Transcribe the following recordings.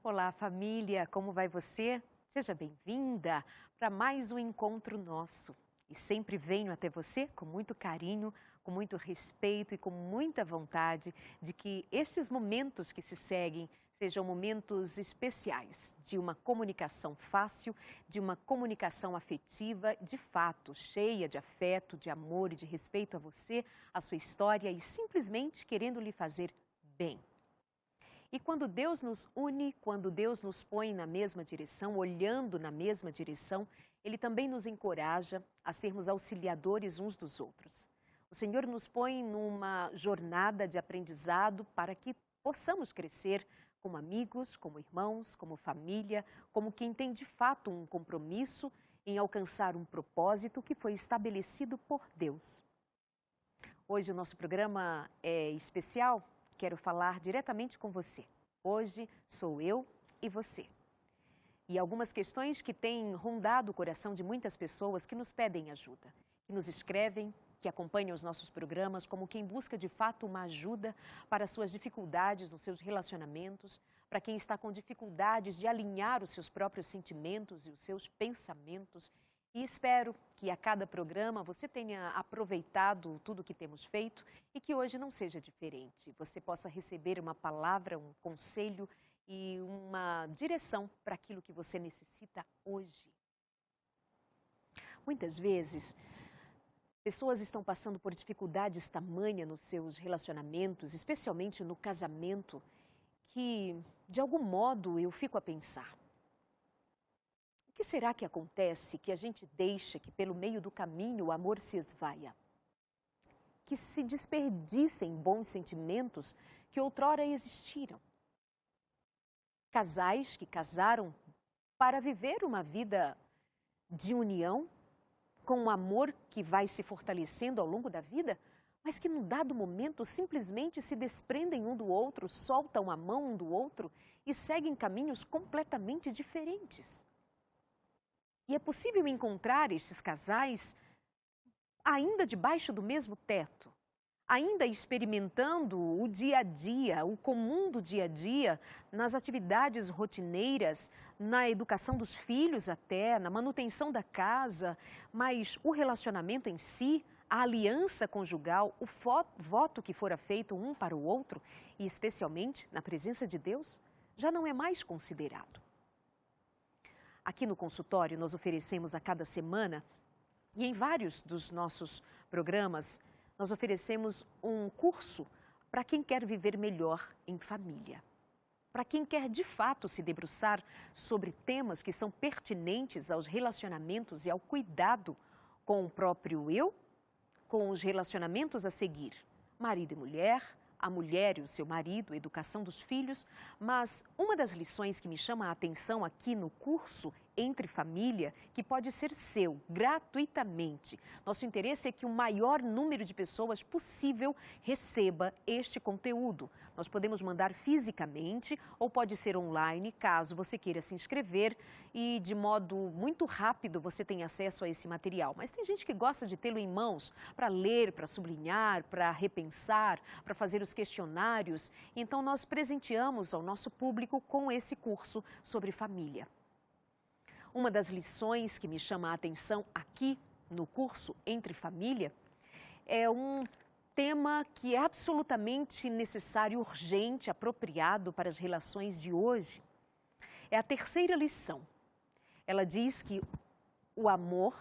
Olá, família, como vai você? Seja bem-vinda para mais um encontro nosso. E sempre venho até você com muito carinho, com muito respeito e com muita vontade de que estes momentos que se seguem sejam momentos especiais, de uma comunicação fácil, de uma comunicação afetiva, de fato, cheia de afeto, de amor e de respeito a você, a sua história e simplesmente querendo lhe fazer bem. E quando Deus nos une, quando Deus nos põe na mesma direção, olhando na mesma direção, Ele também nos encoraja a sermos auxiliadores uns dos outros. O Senhor nos põe numa jornada de aprendizado para que possamos crescer como amigos, como irmãos, como família, como quem tem de fato um compromisso em alcançar um propósito que foi estabelecido por Deus. Hoje o nosso programa é especial. Quero falar diretamente com você. Hoje sou eu e você. E algumas questões que têm rondado o coração de muitas pessoas que nos pedem ajuda, que nos escrevem, que acompanham os nossos programas como quem busca de fato uma ajuda para suas dificuldades nos seus relacionamentos, para quem está com dificuldades de alinhar os seus próprios sentimentos e os seus pensamentos. E espero que a cada programa você tenha aproveitado tudo o que temos feito e que hoje não seja diferente. Você possa receber uma palavra, um conselho e uma direção para aquilo que você necessita hoje. Muitas vezes, pessoas estão passando por dificuldades tamanha nos seus relacionamentos, especialmente no casamento, que de algum modo eu fico a pensar. O que será que acontece que a gente deixa que pelo meio do caminho o amor se esvaia? Que se desperdicem bons sentimentos que outrora existiram? Casais que casaram para viver uma vida de união, com um amor que vai se fortalecendo ao longo da vida, mas que num dado momento simplesmente se desprendem um do outro, soltam a mão um do outro e seguem caminhos completamente diferentes. E é possível encontrar estes casais ainda debaixo do mesmo teto, ainda experimentando o dia a dia, o comum do dia a dia, nas atividades rotineiras, na educação dos filhos até, na manutenção da casa, mas o relacionamento em si, a aliança conjugal, o voto que fora feito um para o outro, e especialmente na presença de Deus, já não é mais considerado. Aqui no consultório nós oferecemos a cada semana, e em vários dos nossos programas, nós oferecemos um curso para quem quer viver melhor em família. Para quem quer de fato se debruçar sobre temas que são pertinentes aos relacionamentos e ao cuidado com o próprio eu, com os relacionamentos a seguir, marido e mulher, a mulher e o seu marido, a educação dos filhos, mas uma das lições que me chama a atenção aqui no curso Entre Família, que pode ser seu, gratuitamente. Nosso interesse é que o maior número de pessoas possível receba este conteúdo. Nós podemos mandar fisicamente ou pode ser online, caso você queira se inscrever e de modo muito rápido você tem acesso a esse material. Mas tem gente que gosta de tê-lo em mãos para ler, para sublinhar, para repensar, para fazer os questionários. Então nós presenteamos ao nosso público com esse curso sobre família. Uma das lições que me chama a atenção aqui no curso Entre Família é um tema que é absolutamente necessário, urgente, apropriado para as relações de hoje. É a terceira lição. Ela diz que o amor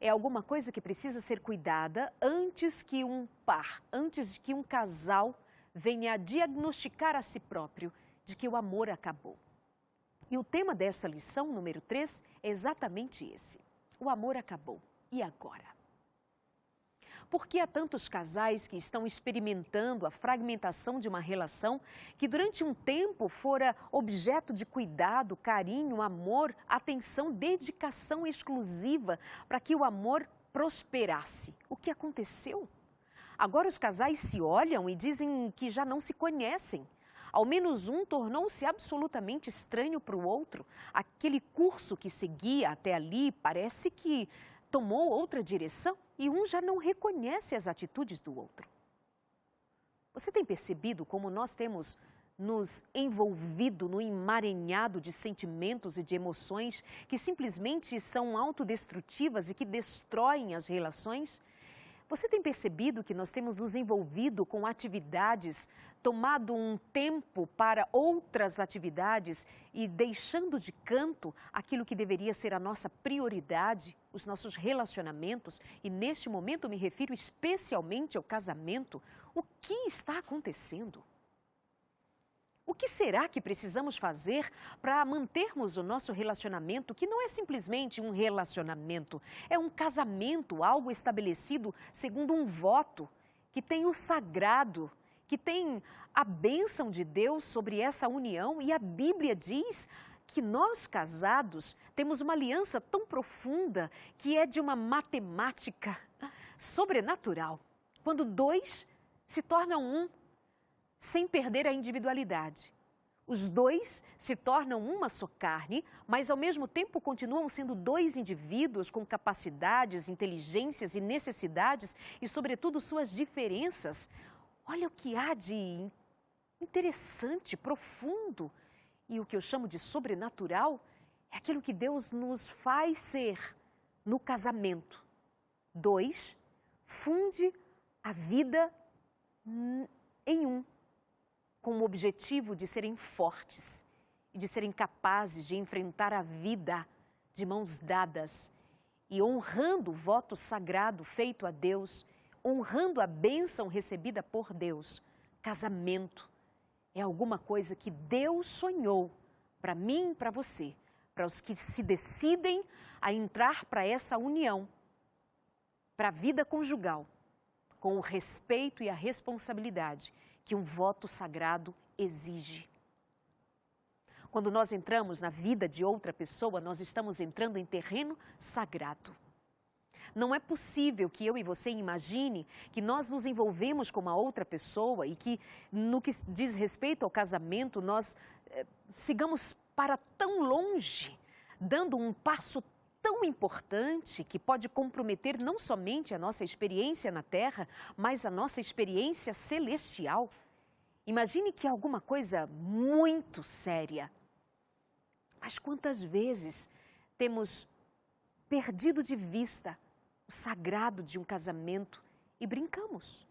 é alguma coisa que precisa ser cuidada antes que um par, antes que um casal venha a diagnosticar a si próprio de que o amor acabou. E o tema desta lição, número 3, é exatamente esse. O amor acabou. E agora? Por que há tantos casais que estão experimentando a fragmentação de uma relação que durante um tempo fora objeto de cuidado, carinho, amor, atenção, dedicação exclusiva para que o amor prosperasse? O que aconteceu? Agora os casais se olham e dizem que já não se conhecem. Ao menos um tornou-se absolutamente estranho para o outro. Aquele curso que seguia até ali parece que tomou outra direção e um já não reconhece as atitudes do outro. Você tem percebido como nós temos nos envolvido no emaranhado de sentimentos e de emoções que simplesmente são autodestrutivas e que destroem as relações? Você tem percebido que nós temos nos envolvido com atividades, tomado um tempo para outras atividades e deixando de canto aquilo que deveria ser a nossa prioridade, os nossos relacionamentos? E neste momento me refiro especialmente ao casamento. O que está acontecendo? O que será que precisamos fazer para mantermos o nosso relacionamento, que não é simplesmente um relacionamento, é um casamento, algo estabelecido segundo um voto, que tem o sagrado, que tem a bênção de Deus sobre essa união, e a Bíblia diz que nós casados temos uma aliança tão profunda que é de uma matemática sobrenatural. Quando dois se tornam um, sem perder a individualidade. Os dois se tornam uma só carne, mas ao mesmo tempo continuam sendo dois indivíduos com capacidades, inteligências e necessidades e, sobretudo, suas diferenças. Olha o que há de interessante, profundo. E o que eu chamo de sobrenatural é aquilo que Deus nos faz ser no casamento. Dois, funde a vida em um, com o objetivo de serem fortes e de serem capazes de enfrentar a vida de mãos dadas e honrando o voto sagrado feito a Deus, honrando a bênção recebida por Deus. Casamento é alguma coisa que Deus sonhou para mim e para você, para os que se decidem a entrar para essa união, para a vida conjugal, com o respeito e a responsabilidade que um voto sagrado exige. Quando nós entramos na vida de outra pessoa, nós estamos entrando em terreno sagrado. Não é possível que eu e você imagine que nós nos envolvemos com uma outra pessoa e que, no que diz respeito ao casamento, nós sigamos para tão longe, dando um passo tão importante que pode comprometer não somente a nossa experiência na Terra, mas a nossa experiência celestial. Imagine que é alguma coisa muito séria. Mas quantas vezes temos perdido de vista o sagrado de um casamento e brincamos?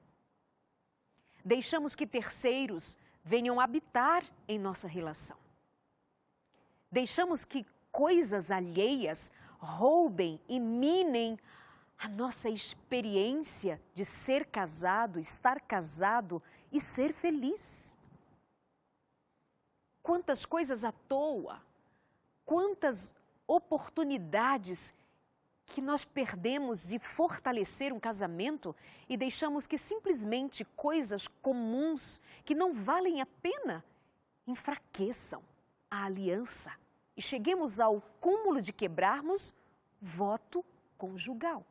Deixamos que terceiros venham habitar em nossa relação. Deixamos que coisas alheias roubem e minem a nossa experiência de ser casado, estar casado e ser feliz. Quantas coisas à toa, quantas oportunidades que nós perdemos de fortalecer um casamento e deixamos que simplesmente coisas comuns que não valem a pena enfraqueçam a aliança e cheguemos ao cúmulo de quebrarmos voto conjugal.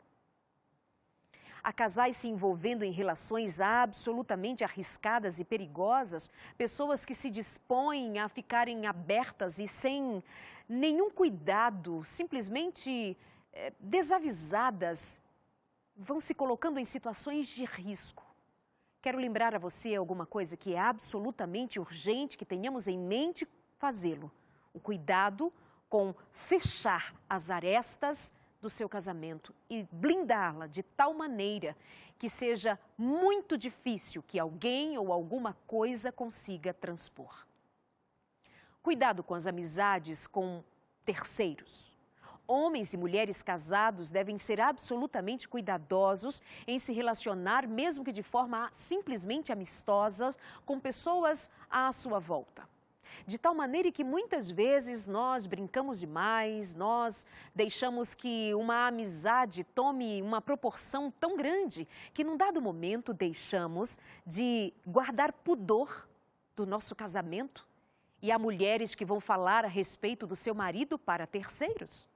Há casais se envolvendo em relações absolutamente arriscadas e perigosas, pessoas que se dispõem a ficarem abertas e sem nenhum cuidado, simplesmente desavisadas, vão se colocando em situações de risco. Quero lembrar a você alguma coisa que é absolutamente urgente que tenhamos em mente fazê-lo. O cuidado com fechar as arestas do seu casamento e blindá-la de tal maneira que seja muito difícil que alguém ou alguma coisa consiga transpor. Cuidado com as amizades com terceiros. Homens e mulheres casados devem ser absolutamente cuidadosos em se relacionar, mesmo que de forma simplesmente amistosa, com pessoas à sua volta. De tal maneira que muitas vezes nós brincamos demais, nós deixamos que uma amizade tome uma proporção tão grande que num dado momento deixamos de guardar pudor do nosso casamento. E há mulheres que vão falar a respeito do seu marido para terceiros.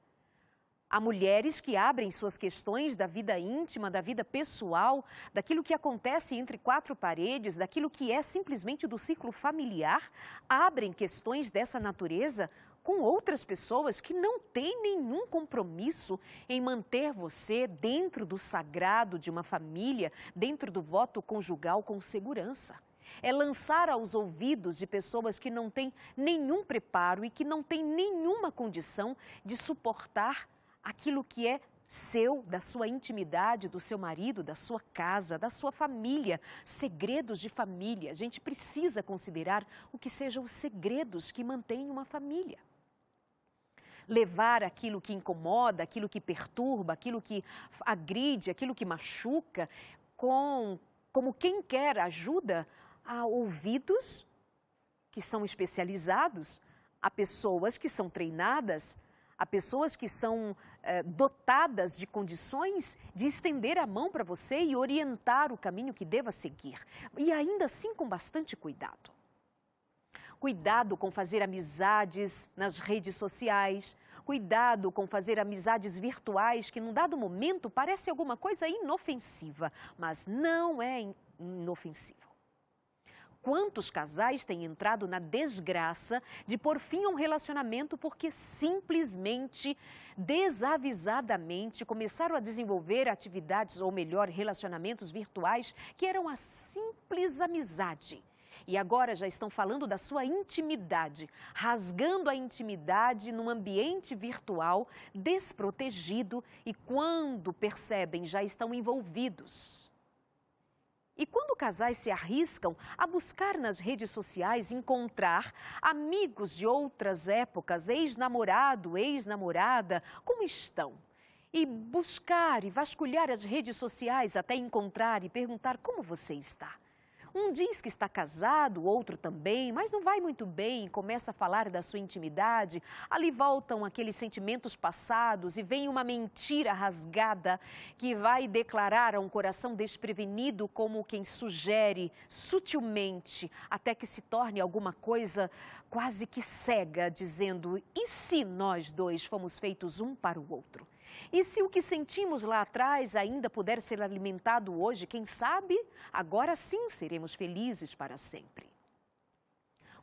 Há mulheres que abrem suas questões da vida íntima, da vida pessoal, daquilo que acontece entre quatro paredes, daquilo que é simplesmente do ciclo familiar, abrem questões dessa natureza com outras pessoas que não têm nenhum compromisso em manter você dentro do sagrado de uma família, dentro do voto conjugal com segurança. É lançar aos ouvidos de pessoas que não têm nenhum preparo e que não têm nenhuma condição de suportar aquilo que é seu, da sua intimidade, do seu marido, da sua casa, da sua família, segredos de família. A gente precisa considerar o que sejam os segredos que mantêm uma família. Levar aquilo que incomoda, aquilo que perturba, aquilo que agride, aquilo que machuca, como quem quer ajuda, a ouvidos que são especializados, a pessoas que são treinadas, a pessoas que são dotadas de condições de estender a mão para você e orientar o caminho que deva seguir. E ainda assim com bastante cuidado. Cuidado com fazer amizades nas redes sociais, cuidado com fazer amizades virtuais que num dado momento parece alguma coisa inofensiva, mas não é inofensivo. Quantos casais têm entrado na desgraça de pôr fim a um relacionamento porque simplesmente, desavisadamente, começaram a desenvolver atividades, ou melhor, relacionamentos virtuais que eram a simples amizade. E agora já estão falando da sua intimidade, rasgando a intimidade num ambiente virtual desprotegido e quando percebem já estão envolvidos. E quando casais se arriscam a buscar nas redes sociais encontrar amigos de outras épocas, ex-namorado, ex-namorada, como estão? E buscar e vasculhar as redes sociais até encontrar e perguntar como você está. Um diz que está casado, outro também, mas não vai muito bem, começa a falar da sua intimidade. Ali voltam aqueles sentimentos passados e vem uma mentira rasgada que vai declarar a um coração desprevenido como quem sugere sutilmente, até que se torne alguma coisa quase que cega, dizendo: e se nós dois fomos feitos um para o outro? E se o que sentimos lá atrás ainda puder ser alimentado hoje, quem sabe, agora sim seremos felizes para sempre.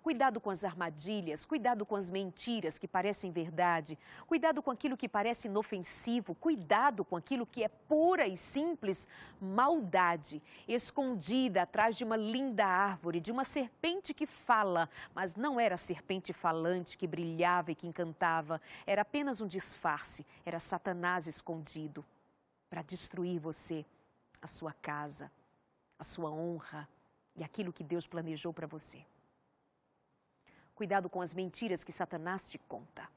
Cuidado com as armadilhas, cuidado com as mentiras que parecem verdade, cuidado com aquilo que parece inofensivo, cuidado com aquilo que é pura e simples maldade, escondida atrás de uma linda árvore, de uma serpente que fala, mas não era a serpente falante que brilhava e que encantava, era apenas um disfarce, era Satanás escondido para destruir você, a sua casa, a sua honra e aquilo que Deus planejou para você. Cuidado com as mentiras que Satanás te conta.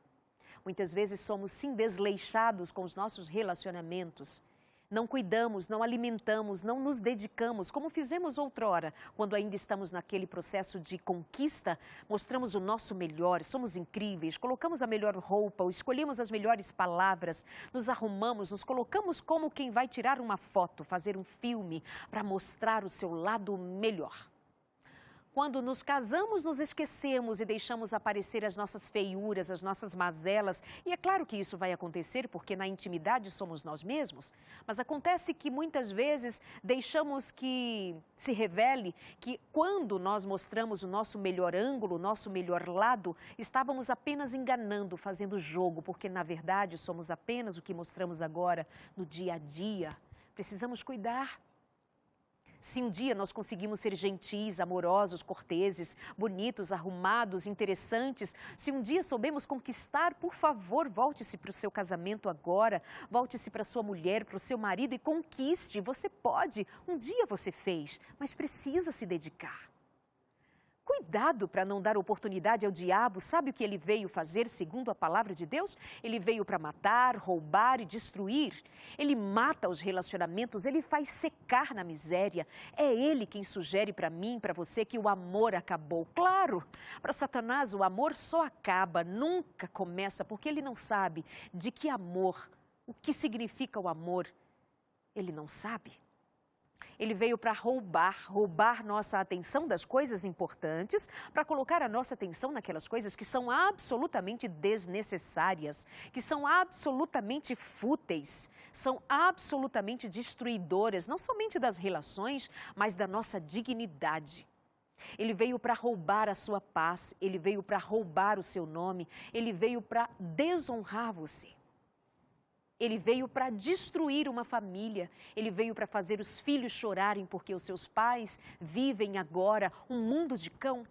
Muitas vezes somos sim desleixados com os nossos relacionamentos. Não cuidamos, não alimentamos, não nos dedicamos, como fizemos outrora, quando ainda estamos naquele processo de conquista, mostramos o nosso melhor, somos incríveis, colocamos a melhor roupa, escolhemos as melhores palavras, nos arrumamos, nos colocamos como quem vai tirar uma foto, fazer um filme para mostrar o seu lado melhor. Quando nos casamos, nos esquecemos e deixamos aparecer as nossas feiuras, as nossas mazelas. E é claro que isso vai acontecer porque na intimidade somos nós mesmos. Mas acontece que muitas vezes deixamos que se revele que quando nós mostramos o nosso melhor ângulo, o nosso melhor lado, estávamos apenas enganando, fazendo jogo, porque na verdade somos apenas o que mostramos agora no dia a dia. Precisamos cuidar. Se um dia nós conseguimos ser gentis, amorosos, corteses, bonitos, arrumados, interessantes, se um dia soubemos conquistar, por favor, volte-se para o seu casamento agora, volte-se para a sua mulher, para o seu marido e conquiste. Você pode, um dia você fez, mas precisa se dedicar. Cuidado para não dar oportunidade ao diabo. Sabe o que ele veio fazer segundo a palavra de Deus? Ele veio para matar, roubar e destruir. Ele mata os relacionamentos, ele faz secar na miséria. É ele quem sugere para mim, para você, que o amor acabou. Claro, para Satanás o amor só acaba, nunca começa, porque ele não sabe de que amor, o que significa o amor, ele não sabe. Ele veio para roubar nossa atenção das coisas importantes, para colocar a nossa atenção naquelas coisas que são absolutamente desnecessárias, que são absolutamente fúteis, são absolutamente destruidoras, não somente das relações, mas da nossa dignidade. Ele veio para roubar a sua paz, ele veio para roubar o seu nome, ele veio para desonrar você. Ele veio para destruir uma família, ele veio para fazer os filhos chorarem porque os seus pais vivem agora um mundo de cão.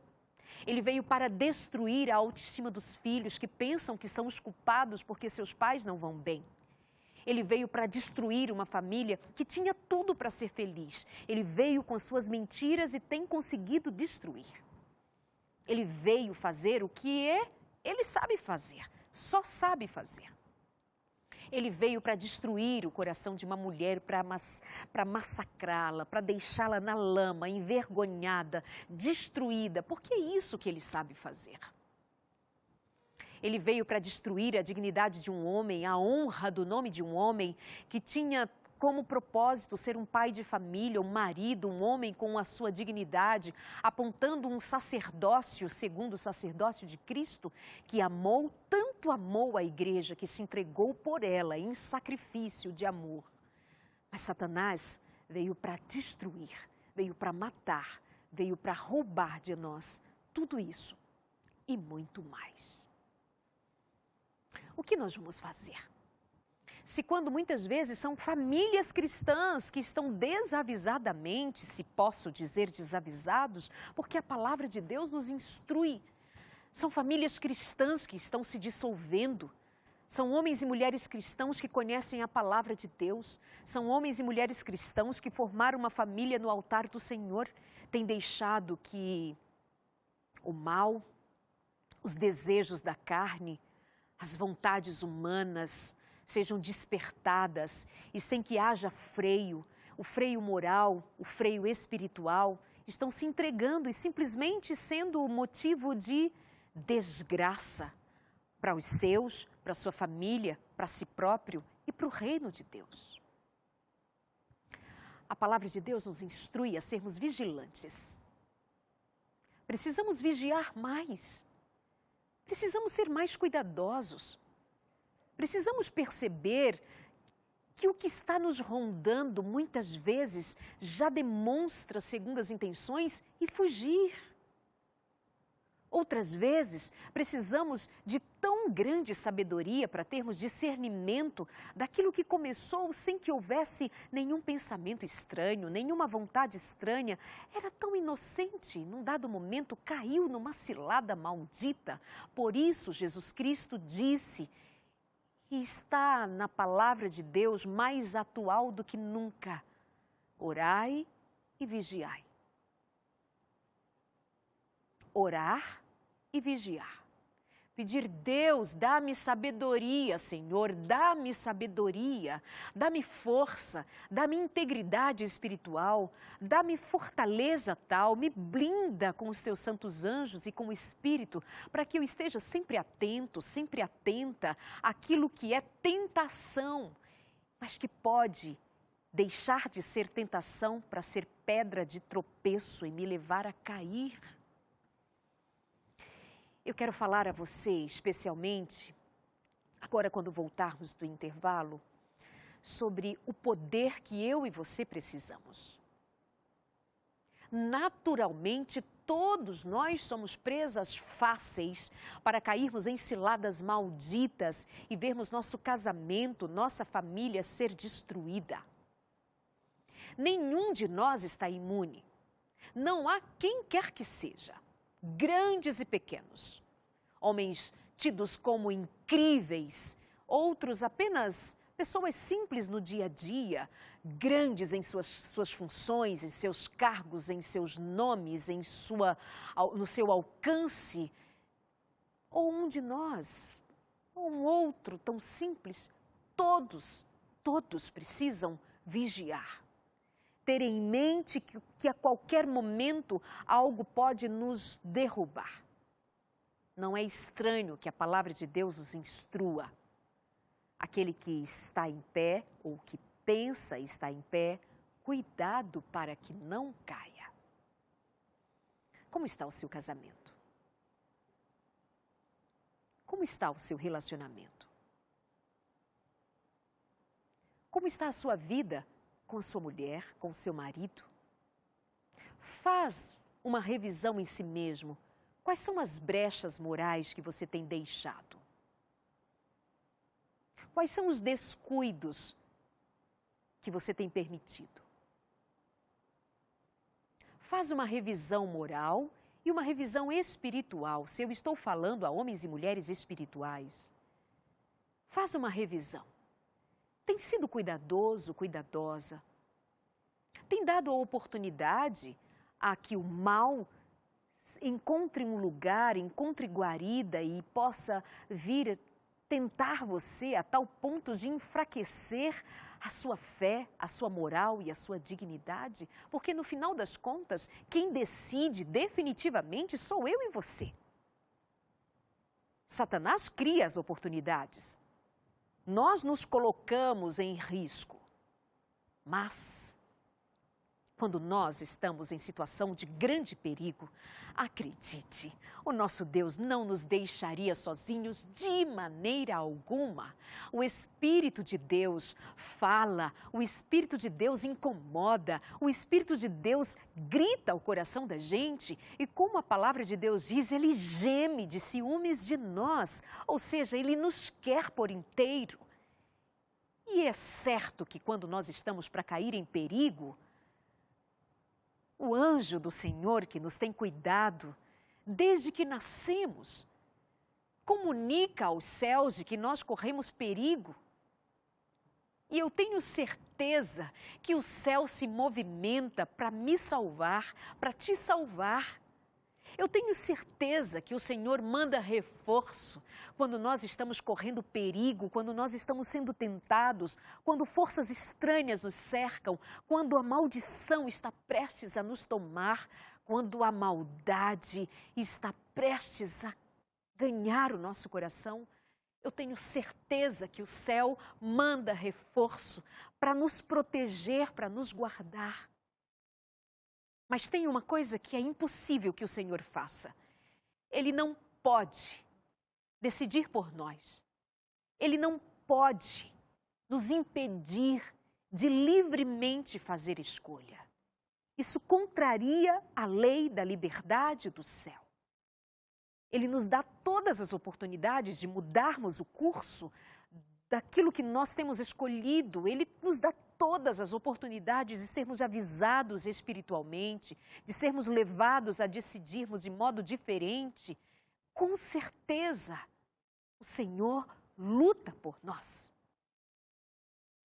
Ele veio para destruir a autoestima dos filhos que pensam que são os culpados porque seus pais não vão bem. Ele veio para destruir uma família que tinha tudo para ser feliz. Ele veio com suas mentiras e tem conseguido destruir. Ele veio fazer o que ele sabe fazer, só sabe fazer. Ele veio para destruir o coração de uma mulher, para massacrá-la, para deixá-la na lama, envergonhada, destruída, porque é isso que ele sabe fazer. Ele veio para destruir a dignidade de um homem, a honra do nome de um homem que tinha como propósito ser um pai de família, um marido, um homem com a sua dignidade, apontando um sacerdócio, segundo o sacerdócio de Cristo, que tanto amou a igreja, que se entregou por ela em sacrifício de amor. Mas Satanás veio para destruir, veio para matar, veio para roubar de nós tudo isso e muito mais. O que nós vamos fazer? Se quando muitas vezes são famílias cristãs que estão desavisadamente, se posso dizer desavisados, porque a palavra de Deus nos instrui. São famílias cristãs que estão se dissolvendo. São homens e mulheres cristãos que conhecem a palavra de Deus. São homens e mulheres cristãos que formaram uma família no altar do Senhor. Têm deixado que o mal, os desejos da carne, as vontades humanas sejam despertadas e sem que haja freio, o freio moral, o freio espiritual, estão se entregando e simplesmente sendo motivo de desgraça para os seus, para a sua família, para si próprio e para o reino de Deus. A palavra de Deus nos instrui a sermos vigilantes. Precisamos vigiar mais. Precisamos ser mais cuidadosos. Precisamos perceber que o que está nos rondando muitas vezes já demonstra segundas intenções e fugir. Outras vezes, precisamos de tão grande sabedoria para termos discernimento daquilo que começou sem que houvesse nenhum pensamento estranho, nenhuma vontade estranha. Era tão inocente, num dado momento caiu numa cilada maldita. Por isso, Jesus Cristo disse, e está na palavra de Deus mais atual do que nunca: orai e vigiai. Orar e vigiar. Pedir, Deus, dá-me sabedoria, Senhor, dá-me sabedoria, dá-me força, dá-me integridade espiritual, dá-me fortaleza tal, me blinda com os teus santos anjos e com o Espírito, para que eu esteja sempre atento, sempre atenta àquilo que é tentação, mas que pode deixar de ser tentação para ser pedra de tropeço e me levar a cair. Eu quero falar a você, especialmente, agora quando voltarmos do intervalo, sobre o poder que eu e você precisamos. Naturalmente, todos nós somos presas fáceis para cairmos em ciladas malditas e vermos nosso casamento, nossa família ser destruída. Nenhum de nós está imune. Não há quem quer que seja. Grandes e pequenos, homens tidos como incríveis, outros apenas pessoas simples no dia a dia, grandes em suas funções, em seus cargos, em seus nomes, no seu alcance, ou um de nós, ou um outro tão simples, todos precisam vigiar. Ter em mente que a qualquer momento algo pode nos derrubar. Não é estranho que a palavra de Deus nos instrua. Aquele que está em pé ou que pensa estar em pé, cuidado para que não caia. Como está o seu casamento? Como está o seu relacionamento? Como está a sua vida com a sua mulher, com o seu marido? Faz uma revisão em si mesmo. Quais são as brechas morais que você tem deixado? Quais são os descuidos que você tem permitido? Faz uma revisão moral e uma revisão espiritual, se eu estou falando a homens e mulheres espirituais. Faz uma revisão. Tem sido cuidadoso, cuidadosa? Tem dado a oportunidade a que o mal encontre um lugar, encontre guarida e possa vir tentar você a tal ponto de enfraquecer a sua fé, a sua moral e a sua dignidade? Porque no final das contas, quem decide definitivamente sou eu e você. Satanás cria as oportunidades. Nós nos colocamos em risco. Mas, quando nós estamos em situação de grande perigo, acredite, o nosso Deus não nos deixaria sozinhos de maneira alguma. O Espírito de Deus fala, o Espírito de Deus incomoda, o Espírito de Deus grita ao coração da gente e, como a palavra de Deus diz, ele geme de ciúmes de nós, ou seja, ele nos quer por inteiro. E é certo que quando nós estamos para cair em perigo, o anjo do Senhor que nos tem cuidado desde que nascemos comunica aos céus de que nós corremos perigo. E eu tenho certeza que o céu se movimenta para me salvar, para te salvar. Eu tenho certeza que o Senhor manda reforço quando nós estamos correndo perigo, quando nós estamos sendo tentados, quando forças estranhas nos cercam, quando a maldição está prestes a nos tomar, quando a maldade está prestes a ganhar o nosso coração. Eu tenho certeza que o céu manda reforço para nos proteger, para nos guardar. Mas tem uma coisa que é impossível que o Senhor faça. Ele não pode decidir por nós. Ele não pode nos impedir de livremente fazer escolha. Isso contraria a lei da liberdade do céu. Ele nos dá todas as oportunidades de mudarmos o curso daquilo que nós temos escolhido. Ele nos dá todas as oportunidades de sermos avisados espiritualmente, de sermos levados a decidirmos de modo diferente. Com certeza, o Senhor luta por nós.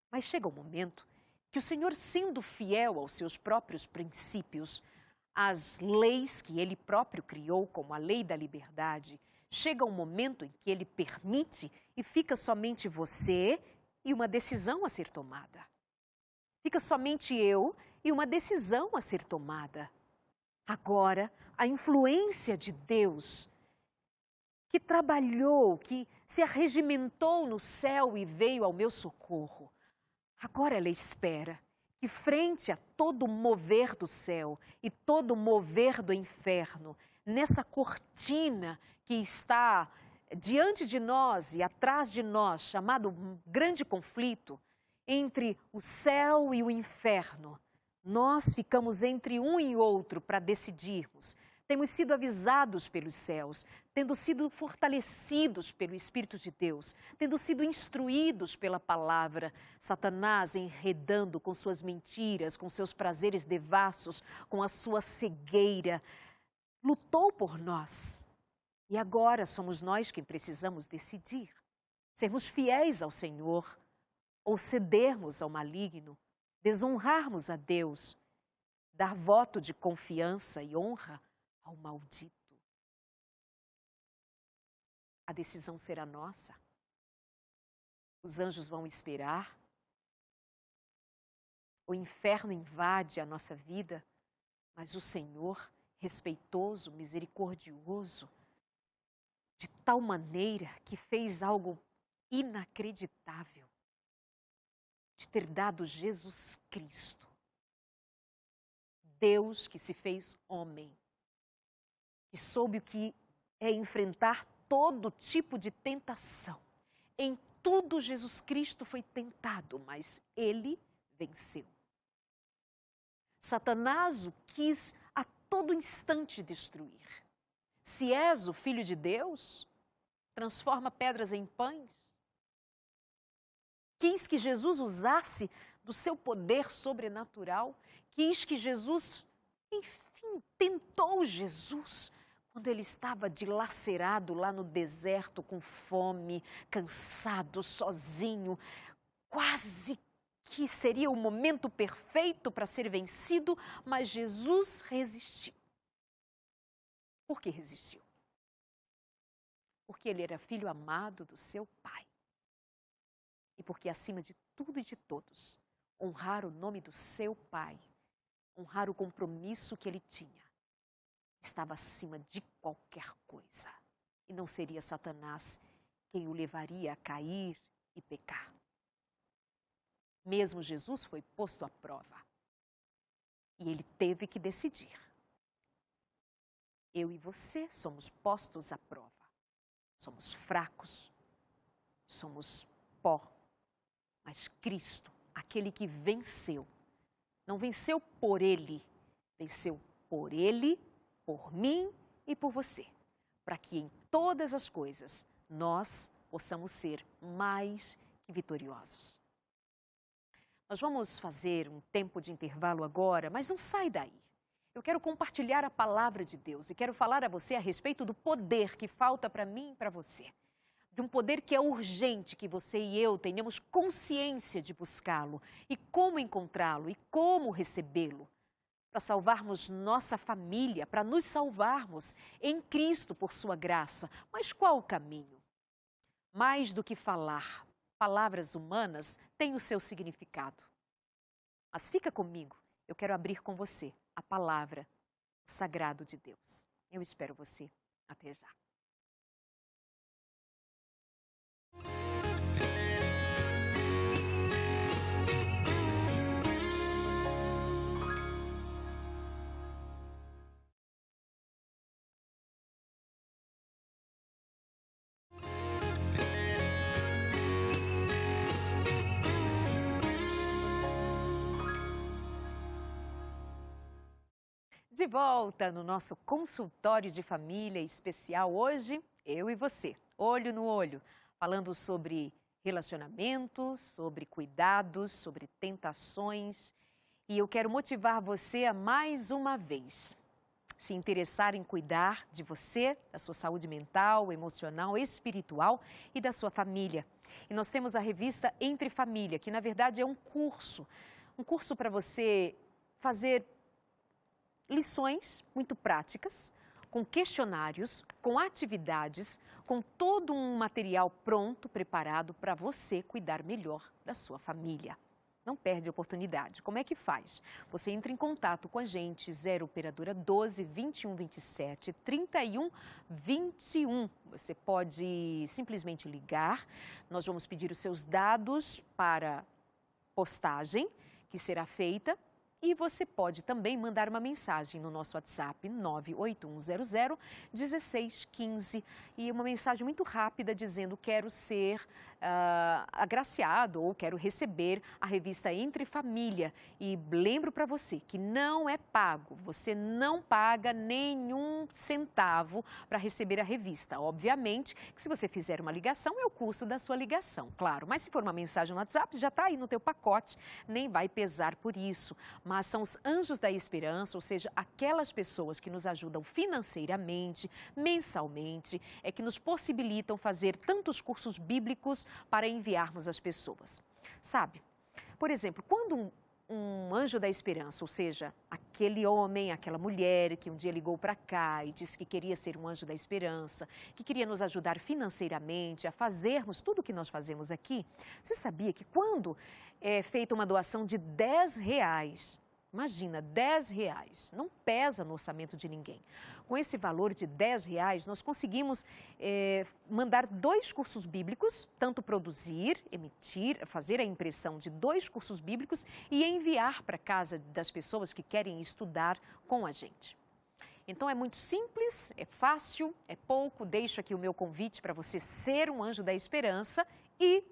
Mas chega um momento que o Senhor, sendo fiel aos seus próprios princípios, às leis que Ele próprio criou, como a lei da liberdade, chega um momento em que Ele permite e fica somente você e uma decisão a ser tomada. Fica somente eu e uma decisão a ser tomada. Agora, a influência de Deus, que trabalhou, que se arregimentou no céu e veio ao meu socorro, agora ela espera que, frente a todo o mover do céu e todo o mover do inferno, nessa cortina que está diante de nós e atrás de nós, chamado grande conflito, entre o céu e o inferno, nós ficamos entre um e outro para decidirmos. Temos sido avisados pelos céus, tendo sido fortalecidos pelo Espírito de Deus, tendo sido instruídos pela palavra. Satanás, enredando com suas mentiras, com seus prazeres devassos, com a sua cegueira, lutou por nós. E agora somos nós quem precisamos decidir. Sermos fiéis ao Senhor ou cedermos ao maligno, desonrarmos a Deus, dar voto de confiança e honra ao maldito. A decisão será nossa. Os anjos vão esperar. O inferno invade a nossa vida, mas o Senhor, respeitoso, misericordioso, de tal maneira que fez algo inacreditável, de ter dado Jesus Cristo, Deus que se fez homem, que soube o que é enfrentar todo tipo de tentação. Em tudo Jesus Cristo foi tentado, mas ele venceu. Satanás o quis a todo instante destruir. Se és o Filho de Deus, transforma pedras em pães. quis que Jesus usasse do seu poder sobrenatural, quis que Jesus, enfim, tentou Jesus quando ele estava dilacerado lá no deserto, com fome, cansado, sozinho, quase que seria o momento perfeito para ser vencido, mas Jesus resistiu. Por que resistiu? Porque ele era filho amado do seu Pai. E porque, acima de tudo e de todos, honrar o nome do seu Pai, honrar o compromisso que ele tinha, estava acima de qualquer coisa. E não seria Satanás quem o levaria a cair e pecar. Mesmo Jesus foi posto à prova. E ele teve que decidir. Eu e você somos postos à prova. Somos fracos, somos pó. Mas Cristo, aquele que venceu, não venceu por ele, venceu por ele, por mim e por você, para que em todas as coisas nós possamos ser mais que vitoriosos. Nós vamos fazer um tempo de intervalo agora, mas não sai daí. Eu quero compartilhar a palavra de Deus e quero falar a você a respeito do poder que falta para mim e para você. De um poder que é urgente que você e eu tenhamos consciência de buscá-lo e como encontrá-lo e como recebê-lo. Para salvarmos nossa família, para nos salvarmos em Cristo por sua graça. Mas qual o caminho? Mais do que falar, palavras humanas têm o seu significado. Mas fica comigo, eu quero abrir com você a palavra, o sagrado de Deus. Eu espero você. Até já. De volta no nosso consultório de família especial hoje, eu e você, olho no olho, falando sobre relacionamentos, sobre cuidados, sobre tentações. E eu quero motivar você a mais uma vez se interessar em cuidar de você, da sua saúde mental, emocional, espiritual e da sua família. E nós temos a revista Entre Família, que na verdade é um curso para você fazer lições muito práticas, com questionários, com atividades, com todo um material pronto, preparado para você cuidar melhor da sua família. Não perde a oportunidade. Como é que faz? Você entra em contato com a gente, 0 operadora 12 21 27 31 21. Você pode simplesmente ligar, nós vamos pedir os seus dados para postagem, que será feita. E você pode também mandar uma mensagem no nosso WhatsApp 98100-1615 e uma mensagem muito rápida dizendo quero ser agraciado ou quero receber a revista Entre Família. E lembro para você que não é pago, você não paga nenhum centavo para receber a revista. Obviamente que se você fizer uma ligação é o custo da sua ligação, claro. Mas se for uma mensagem no WhatsApp já está aí no teu pacote, nem vai pesar por isso. Mas são os anjos da esperança, ou seja, aquelas pessoas que nos ajudam financeiramente, mensalmente, é que nos possibilitam fazer tantos cursos bíblicos para enviarmos às pessoas. Sabe, por exemplo, quando um anjo da esperança, ou seja, aquele homem, aquela mulher que um dia ligou para cá e disse que queria ser um anjo da esperança, que queria nos ajudar financeiramente a fazermos tudo o que nós fazemos aqui, você sabia que quando é feita uma doação de R$10, imagina, R$10, não pesa no orçamento de ninguém. Com esse valor de R$10, nós conseguimos mandar 2 cursos bíblicos, tanto produzir, emitir, fazer a impressão de 2 cursos bíblicos e enviar para casa das pessoas que querem estudar com a gente. Então é muito simples, é fácil, é pouco. Deixo aqui o meu convite para você ser um anjo da esperança e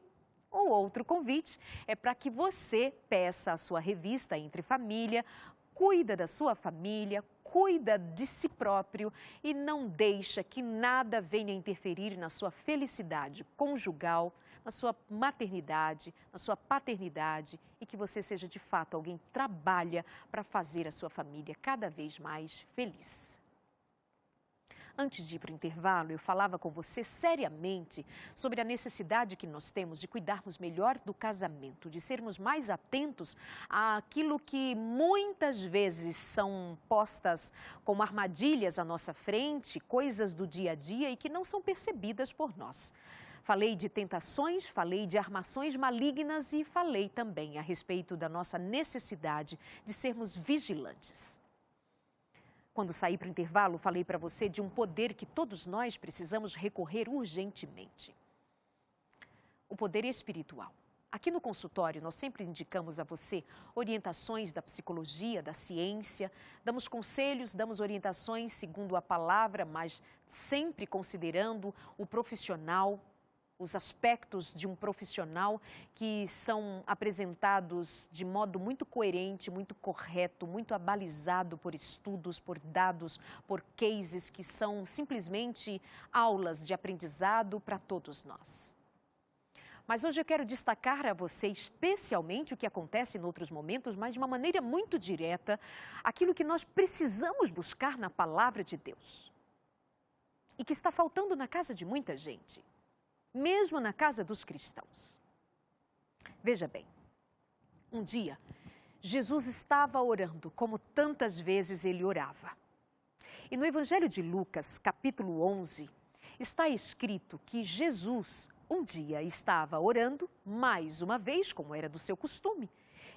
o outro convite é para que você peça a sua revista Entre Família, cuida da sua família, cuida de si próprio e não deixa que nada venha interferir na sua felicidade conjugal, na sua maternidade, na sua paternidade e que você seja de fato alguém que trabalha para fazer a sua família cada vez mais feliz. Antes de ir para o intervalo, eu falava com você seriamente sobre a necessidade que nós temos de cuidarmos melhor do casamento, de sermos mais atentos àquilo que muitas vezes são postas como armadilhas à nossa frente, coisas do dia a dia e que não são percebidas por nós. Falei de tentações, falei de armações malignas e falei também a respeito da nossa necessidade de sermos vigilantes. Quando saí para o intervalo, falei para você de um poder que todos nós precisamos recorrer urgentemente. O poder espiritual. Aqui no consultório, nós sempre indicamos a você orientações da psicologia, da ciência, damos conselhos, damos orientações segundo a palavra, mas sempre considerando o profissional, os aspectos de um profissional que são apresentados de modo muito coerente, muito correto, muito abalizado por estudos, por dados, por cases que são simplesmente aulas de aprendizado para todos nós. Mas hoje eu quero destacar a você especialmente o que acontece em outros momentos, mas de uma maneira muito direta, aquilo que nós precisamos buscar na palavra de Deus e que está faltando na casa de muita gente. Mesmo na casa dos cristãos. Veja bem, um dia, Jesus estava orando como tantas vezes ele orava. E no Evangelho de Lucas, capítulo 11, está escrito que Jesus, um dia, estava orando, mais uma vez, como era do seu costume,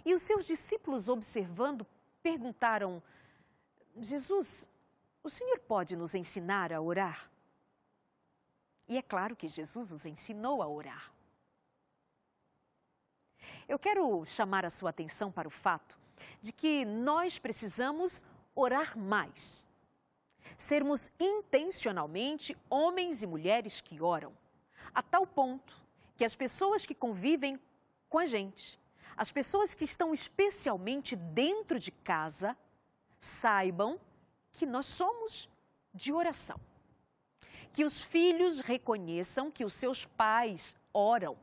e os seus discípulos, observando, perguntaram: Jesus, o Senhor pode nos ensinar a orar? E é claro que Jesus os ensinou a orar. Eu quero chamar a sua atenção para o fato de que nós precisamos orar mais. Sermos intencionalmente homens e mulheres que oram, a tal ponto que as pessoas que convivem com a gente, as pessoas que estão especialmente dentro de casa, saibam que nós somos de oração. Que os filhos reconheçam que os seus pais oram.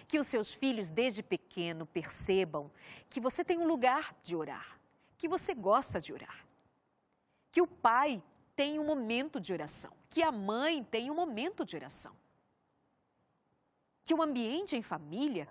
Que os seus filhos, desde pequeno, percebam que você tem um lugar de orar, que você gosta de orar. Que o pai tem um momento de oração, que a mãe tem um momento de oração. Que o ambiente em família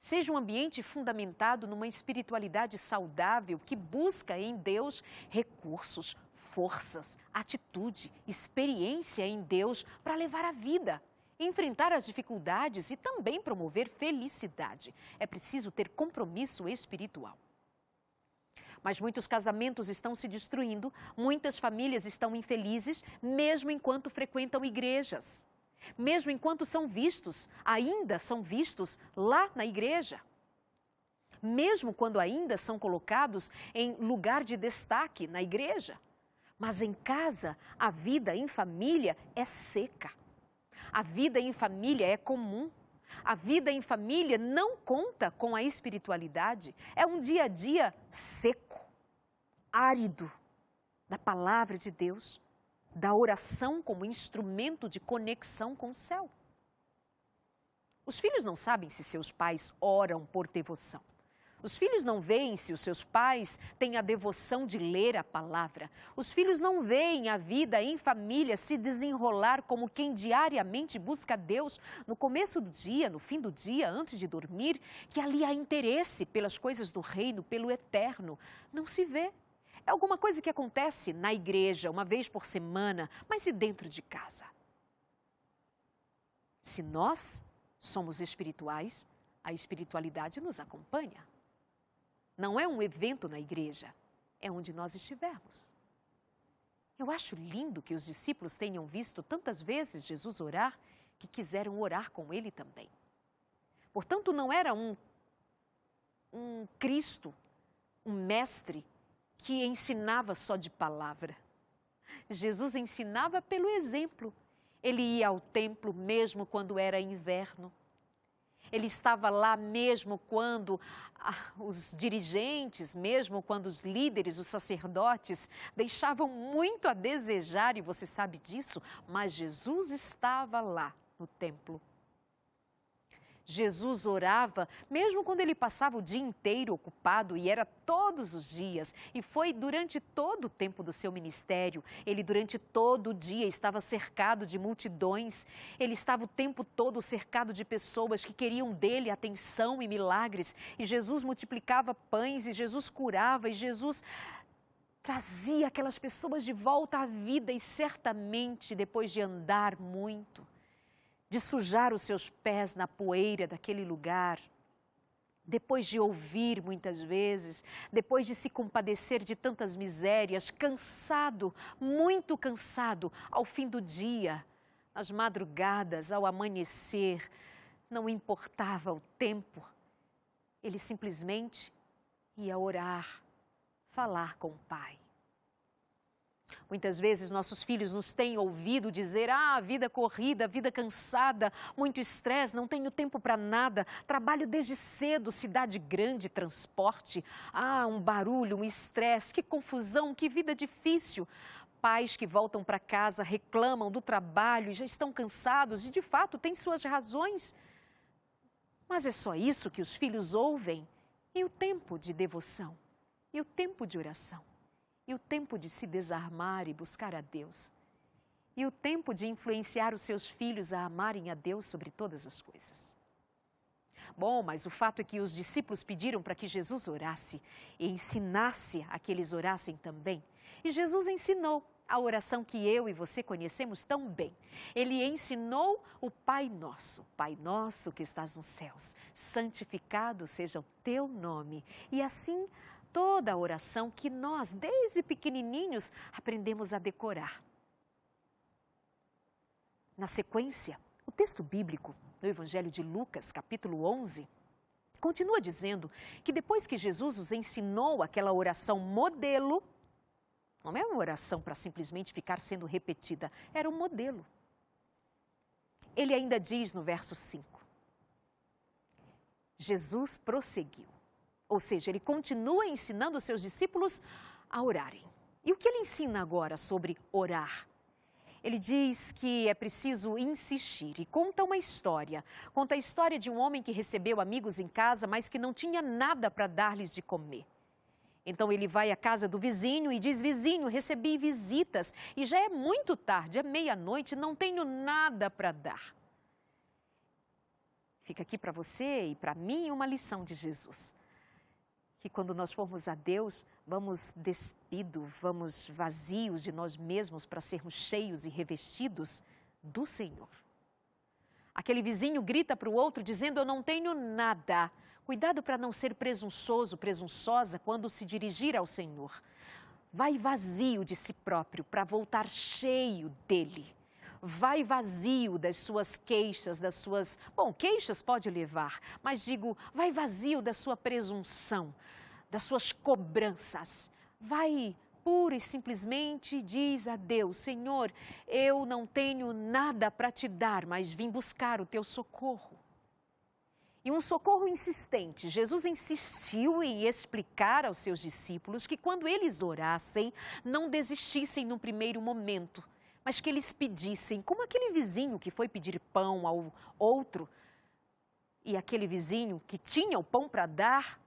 seja um ambiente fundamentado numa espiritualidade saudável que busca em Deus recursos, forças, atitude, experiência em Deus para levar a vida, enfrentar as dificuldades e também promover felicidade. É preciso ter compromisso espiritual. Mas muitos casamentos estão se destruindo, muitas famílias estão infelizes, mesmo enquanto frequentam igrejas, mesmo enquanto ainda são vistos lá na igreja. Mesmo quando ainda são colocados em lugar de destaque na igreja. Mas em casa, a vida em família é seca. A vida em família é comum. A vida em família não conta com a espiritualidade. É um dia a dia seco, árido da palavra de Deus, da oração como instrumento de conexão com o céu. Os filhos não sabem se seus pais oram por devoção. Os filhos não veem se os seus pais têm a devoção de ler a palavra. Os filhos não veem a vida em família se desenrolar como quem diariamente busca Deus no começo do dia, no fim do dia, antes de dormir, que ali há interesse pelas coisas do reino, pelo eterno. Não se vê. É alguma coisa que acontece na igreja, uma vez por semana, mas e dentro de casa? Se nós somos espirituais, a espiritualidade nos acompanha. Não é um evento na igreja, é onde nós estivermos. Eu acho lindo que os discípulos tenham visto tantas vezes Jesus orar, que quiseram orar com ele também. Portanto, não era um Cristo, um mestre, que ensinava só de palavra. Jesus ensinava pelo exemplo. Ele ia ao templo mesmo quando era inverno. Ele estava lá mesmo quando os dirigentes, mesmo quando os líderes, os sacerdotes, deixavam muito a desejar, e você sabe disso, mas Jesus estava lá no templo. Jesus orava, mesmo quando ele passava o dia inteiro ocupado, e era todos os dias, e foi durante todo o tempo do seu ministério. Ele durante todo o dia estava cercado de multidões, ele estava o tempo todo cercado de pessoas que queriam dele atenção e milagres, e Jesus multiplicava pães, e Jesus curava, e Jesus trazia aquelas pessoas de volta à vida, e certamente depois de andar muito, de sujar os seus pés na poeira daquele lugar, depois de ouvir muitas vezes, depois de se compadecer de tantas misérias, cansado, muito cansado, ao fim do dia, às madrugadas, ao amanhecer, não importava o tempo, ele simplesmente ia orar, falar com o Pai. Muitas vezes nossos filhos nos têm ouvido dizer, vida corrida, vida cansada, muito estresse, não tenho tempo para nada, trabalho desde cedo, cidade grande, transporte, um barulho, um estresse, que confusão, que vida difícil. Pais que voltam para casa, reclamam do trabalho e já estão cansados e de fato têm suas razões. Mas é só isso que os filhos ouvem? E o tempo de devoção? E o tempo de oração? E o tempo de se desarmar e buscar a Deus? E o tempo de influenciar os seus filhos a amarem a Deus sobre todas as coisas? Bom, mas o fato é que os discípulos pediram para que Jesus orasse e ensinasse a que eles orassem também. E Jesus ensinou a oração que eu e você conhecemos tão bem. Ele ensinou o Pai Nosso que estás nos céus, santificado seja o teu nome. E assim, toda a oração que nós, desde pequenininhos, aprendemos a decorar. Na sequência, o texto bíblico do Evangelho de Lucas, capítulo 11, continua dizendo que depois que Jesus os ensinou aquela oração modelo, não é uma oração para simplesmente ficar sendo repetida, era um modelo. Ele ainda diz no verso 5, Jesus prosseguiu. Ou seja, ele continua ensinando os seus discípulos a orarem. E o que ele ensina agora sobre orar? Ele diz que é preciso insistir e conta uma história. Conta a história de um homem que recebeu amigos em casa, mas que não tinha nada para dar-lhes de comer. Então ele vai à casa do vizinho e diz, vizinho, recebi visitas e já é muito tarde, é meia-noite, não tenho nada para dar. Fica aqui para você e para mim uma lição de Jesus. Que quando nós formos a Deus, vamos despidos, vamos vazios de nós mesmos para sermos cheios e revestidos do Senhor. Aquele vizinho grita para o outro dizendo, eu não tenho nada. Cuidado para não ser presunçoso, presunçosa quando se dirigir ao Senhor. Vai vazio de si próprio para voltar cheio dele. Vai vazio das suas queixas, das suas... Bom, queixas pode levar, mas digo, vai vazio da sua presunção, das suas cobranças. Vai pura e simplesmente diz a Deus, Senhor, eu não tenho nada para te dar, mas vim buscar o teu socorro. E um socorro insistente. Jesus insistiu em explicar aos seus discípulos que quando eles orassem, não desistissem no primeiro momento, mas que eles pedissem, como aquele vizinho que foi pedir pão ao outro, e aquele vizinho que tinha o pão para dar,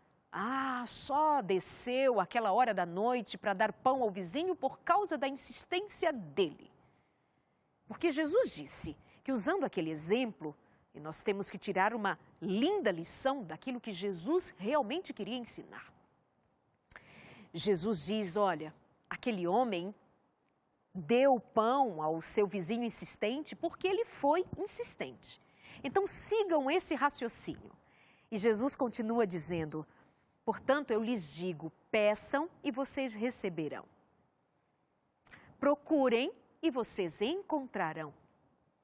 só desceu àquela hora da noite para dar pão ao vizinho por causa da insistência dele. Porque Jesus disse que usando aquele exemplo, e nós temos que tirar uma linda lição daquilo que Jesus realmente queria ensinar. Jesus diz, olha, aquele homem deu pão ao seu vizinho insistente porque ele foi insistente. Então sigam esse raciocínio. E Jesus continua dizendo, portanto eu lhes digo, peçam e vocês receberão. Procurem e vocês encontrarão.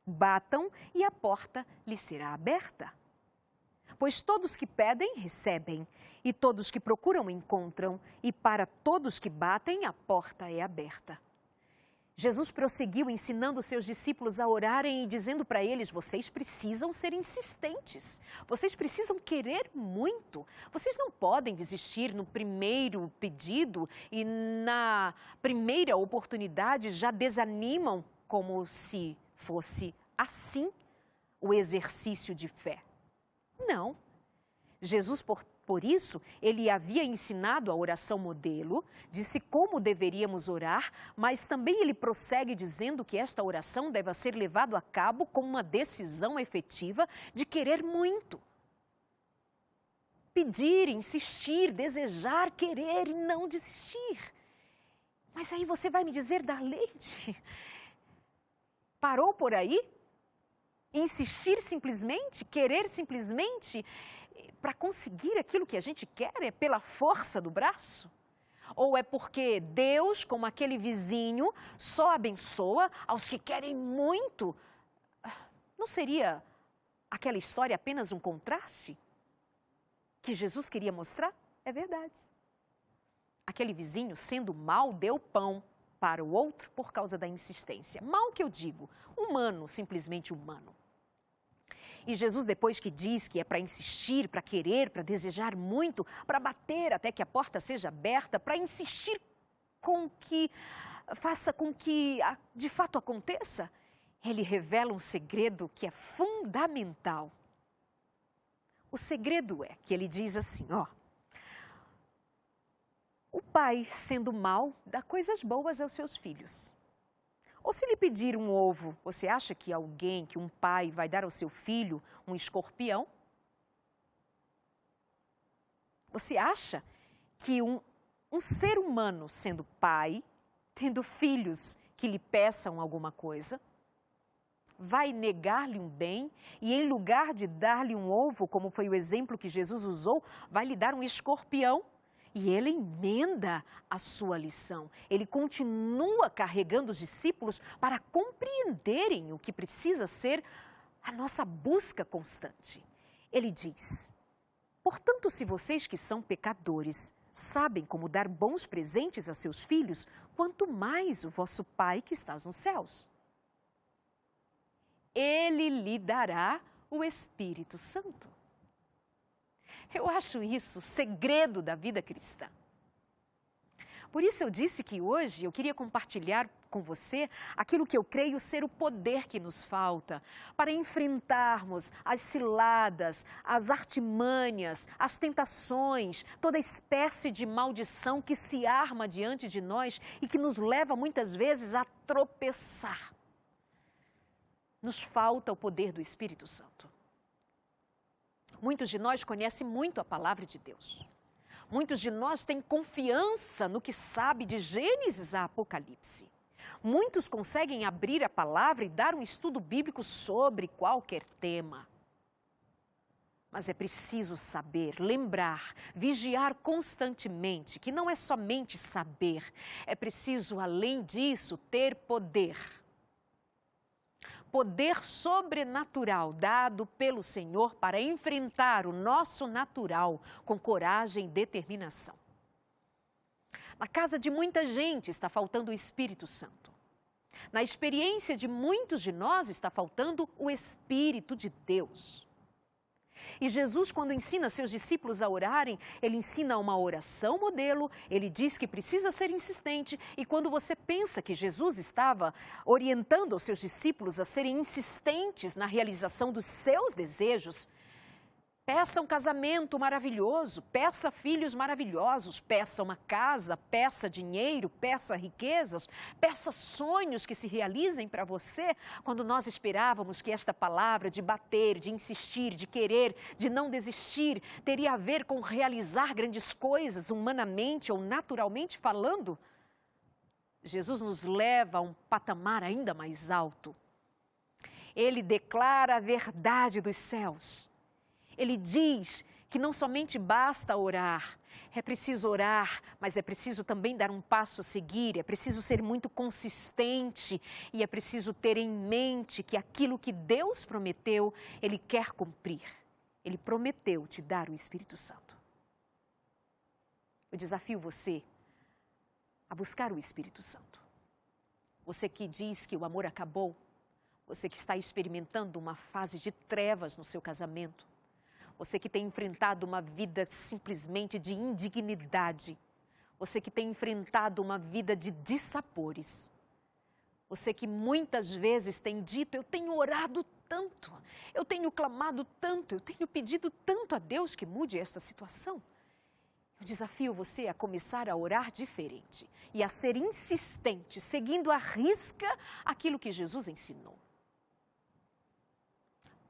Batam e a porta lhes será aberta. Pois todos que pedem, recebem, e todos que procuram, encontram, e para todos que batem, a porta é aberta. Jesus prosseguiu ensinando seus discípulos a orarem e dizendo para eles: vocês precisam ser insistentes, vocês precisam querer muito, vocês não podem desistir no primeiro pedido e na primeira oportunidade já desanimam como se fosse assim o exercício de fé. Não. Jesus, por isso, ele havia ensinado a oração modelo, disse como deveríamos orar, mas também ele prossegue dizendo que esta oração deve ser levada a cabo com uma decisão efetiva de querer muito. Pedir, insistir, desejar, querer e não desistir. Mas aí você vai me dizer, Darleide, parou por aí? Insistir simplesmente, querer simplesmente, para conseguir aquilo que a gente quer, é pela força do braço? Ou é porque Deus, como aquele vizinho, só abençoa aos que querem muito? Não seria aquela história apenas um contraste que Jesus queria mostrar? É verdade. Aquele vizinho, sendo mau, deu pão para o outro por causa da insistência. Mal que eu digo, humano, simplesmente humano. E Jesus, depois que diz que é para insistir, para querer, para desejar muito, para bater até que a porta seja aberta, para insistir faça com que de fato aconteça, ele revela um segredo que é fundamental. O segredo é que ele diz assim, o pai, sendo mau, dá coisas boas aos seus filhos. Ou se lhe pedir um ovo, você acha que um pai vai dar ao seu filho um escorpião? Você acha que um ser humano, sendo pai, tendo filhos que lhe peçam alguma coisa, vai negar-lhe um bem e em lugar de dar-lhe um ovo, como foi o exemplo que Jesus usou, vai lhe dar um escorpião? E ele emenda a sua lição. Ele continua carregando os discípulos para compreenderem o que precisa ser a nossa busca constante. Ele diz, portanto, se vocês que são pecadores sabem como dar bons presentes a seus filhos, quanto mais o vosso Pai que está nos céus. Ele lhe dará o Espírito Santo. Eu acho isso o segredo da vida cristã. Por isso eu disse que hoje eu queria compartilhar com você aquilo que eu creio ser o poder que nos falta para enfrentarmos as ciladas, as artimanhas, as tentações, toda espécie de maldição que se arma diante de nós e que nos leva muitas vezes a tropeçar. Nos falta o poder do Espírito Santo. Muitos de nós conhecem muito a palavra de Deus. Muitos de nós têm confiança no que sabe de Gênesis a Apocalipse. Muitos conseguem abrir a palavra e dar um estudo bíblico sobre qualquer tema. Mas é preciso saber, lembrar, vigiar constantemente, que não é somente saber, é preciso, além disso, ter poder. Poder sobrenatural dado pelo Senhor para enfrentar o nosso natural com coragem e determinação. Na casa de muita gente está faltando o Espírito Santo. Na experiência de muitos de nós está faltando o Espírito de Deus. E Jesus, quando ensina seus discípulos a orarem, ele ensina uma oração modelo, ele diz que precisa ser insistente. E quando você pensa que Jesus estava orientando os seus discípulos a serem insistentes na realização dos seus desejos, peça um casamento maravilhoso, peça filhos maravilhosos, peça uma casa, peça dinheiro, peça riquezas, peça sonhos que se realizem para você. Quando nós esperávamos que esta palavra de bater, de insistir, de querer, de não desistir, teria a ver com realizar grandes coisas, humanamente ou naturalmente falando, Jesus nos leva a um patamar ainda mais alto. Ele declara a verdade dos céus. Ele diz que não somente basta orar, é preciso orar, mas é preciso também dar um passo a seguir, é preciso ser muito consistente e é preciso ter em mente que aquilo que Deus prometeu, Ele quer cumprir. Ele prometeu te dar o Espírito Santo. Eu desafio você a buscar o Espírito Santo. Você que diz que o amor acabou, você que está experimentando uma fase de trevas no seu casamento, você que tem enfrentado uma vida simplesmente de indignidade, você que tem enfrentado uma vida de dissabores, você que muitas vezes tem dito, eu tenho orado tanto, eu tenho clamado tanto, eu tenho pedido tanto a Deus que mude esta situação. Eu desafio você a começar a orar diferente e a ser insistente, seguindo à risca aquilo que Jesus ensinou.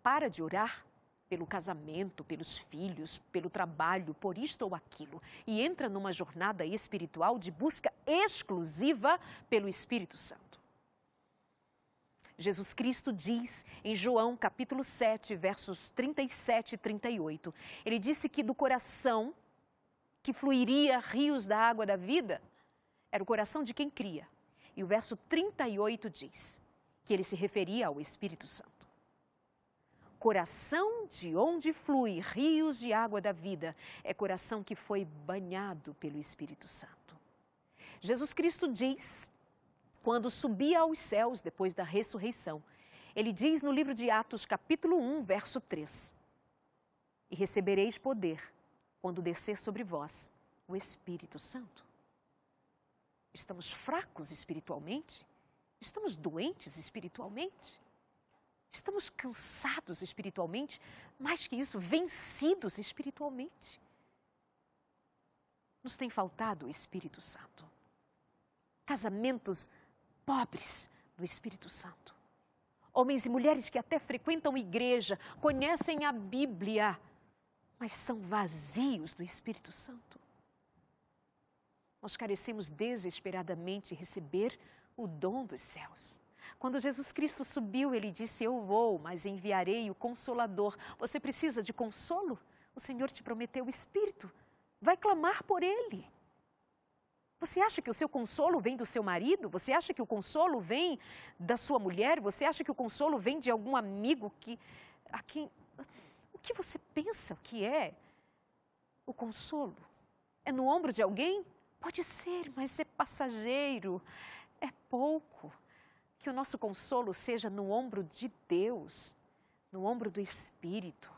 Para de orar pelo casamento, pelos filhos, pelo trabalho, por isto ou aquilo, e entra numa jornada espiritual de busca exclusiva pelo Espírito Santo. Jesus Cristo diz em João capítulo 7, versos 37 e 38, ele disse que do coração que fluiria rios da água da vida, era o coração de quem cria. E o verso 38 diz que ele se referia ao Espírito Santo. Coração de onde flui rios de água da vida é coração que foi banhado pelo Espírito Santo. Jesus Cristo diz, quando subia aos céus depois da ressurreição, ele diz no livro de Atos, capítulo 1, verso 3, e recebereis poder quando descer sobre vós o Espírito Santo. Estamos fracos espiritualmente? Estamos doentes espiritualmente? Estamos cansados espiritualmente? Mais que isso, vencidos espiritualmente? Nos tem faltado o Espírito Santo. Casamentos pobres do Espírito Santo. Homens e mulheres que até frequentam igreja, conhecem a Bíblia, mas são vazios do Espírito Santo. Nós carecemos desesperadamente de receber o dom dos céus. Quando Jesus Cristo subiu, ele disse, eu vou, mas enviarei o Consolador. Você precisa de consolo? O Senhor te prometeu o Espírito. Vai clamar por ele. Você acha que o seu consolo vem do seu marido? Você acha que o consolo vem da sua mulher? Você acha que o consolo vem de algum amigo O que você pensa que é o consolo? É no ombro de alguém? Pode ser, mas é passageiro, é pouco. Que o nosso consolo seja no ombro de Deus, no ombro do Espírito.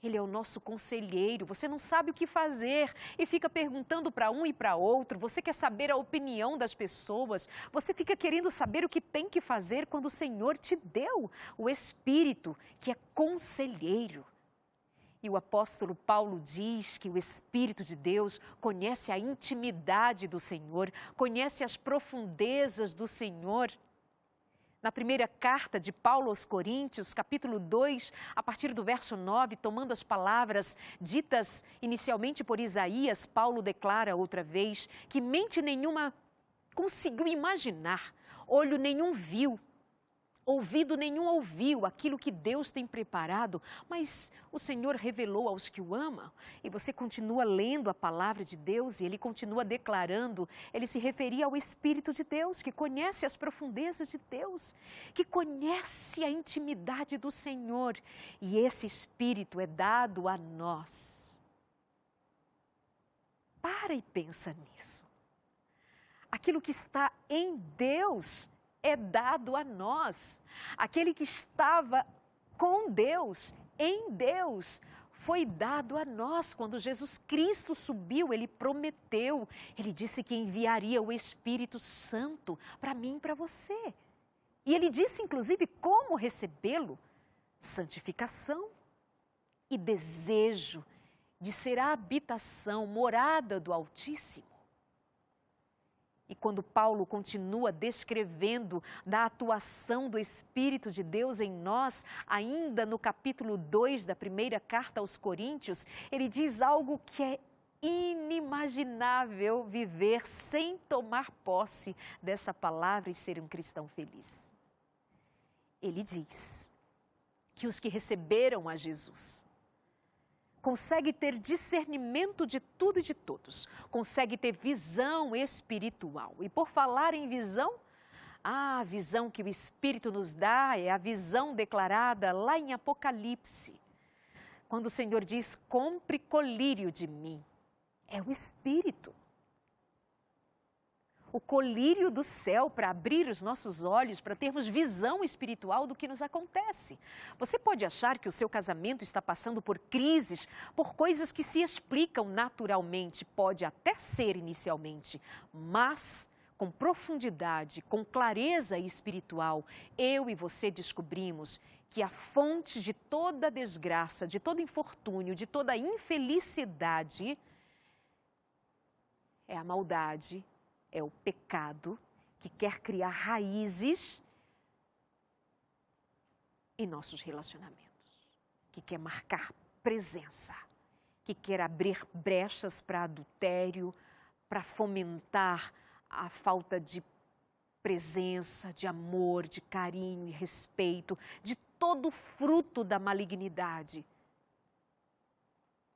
Ele é o nosso conselheiro, você não sabe o que fazer e fica perguntando para um e para outro, você quer saber a opinião das pessoas, você fica querendo saber o que tem que fazer quando o Senhor te deu o Espírito, que é conselheiro. E o apóstolo Paulo diz que o Espírito de Deus conhece a intimidade do Senhor, conhece as profundezas do Senhor. Na primeira carta de Paulo aos Coríntios, capítulo 2, a partir do verso 9, tomando as palavras ditas inicialmente por Isaías, Paulo declara outra vez que mente nenhuma conseguiu imaginar, olho nenhum viu, ouvido nenhum ouviu aquilo que Deus tem preparado, mas o Senhor revelou aos que o amam. E você continua lendo a palavra de Deus e ele continua declarando, ele se referia ao Espírito de Deus, que conhece as profundezas de Deus, que conhece a intimidade do Senhor. E esse Espírito é dado a nós. Para e pensa nisso. Aquilo que está em Deus é dado a nós. Aquele que estava com Deus, em Deus, foi dado a nós. Quando Jesus Cristo subiu, ele prometeu, ele disse que enviaria o Espírito Santo para mim e para você. E ele disse, inclusive, como recebê-lo: santificação e desejo de ser a habitação, morada do Altíssimo. E quando Paulo continua descrevendo da atuação do Espírito de Deus em nós, ainda no capítulo 2 da primeira carta aos Coríntios, ele diz algo que é inimaginável viver sem tomar posse dessa palavra e ser um cristão feliz. Ele diz que os que receberam a Jesus consegue ter discernimento de tudo e de todos, consegue ter visão espiritual. E por falar em visão, a visão que o Espírito nos dá é a visão declarada lá em Apocalipse. Quando o Senhor diz, compre colírio de mim, é o Espírito. o colírio do céu para abrir os nossos olhos, para termos visão espiritual do que nos acontece. Você pode achar que o seu casamento está passando por crises, por coisas que se explicam naturalmente, pode até ser inicialmente, mas com profundidade, com clareza espiritual, eu e você descobrimos que a fonte de toda desgraça, de todo infortúnio, de toda infelicidade é a maldade, é o pecado que quer criar raízes em nossos relacionamentos, que quer marcar presença, que quer abrir brechas para adultério, para fomentar a falta de presença, de amor, de carinho e respeito, de todo fruto da malignidade.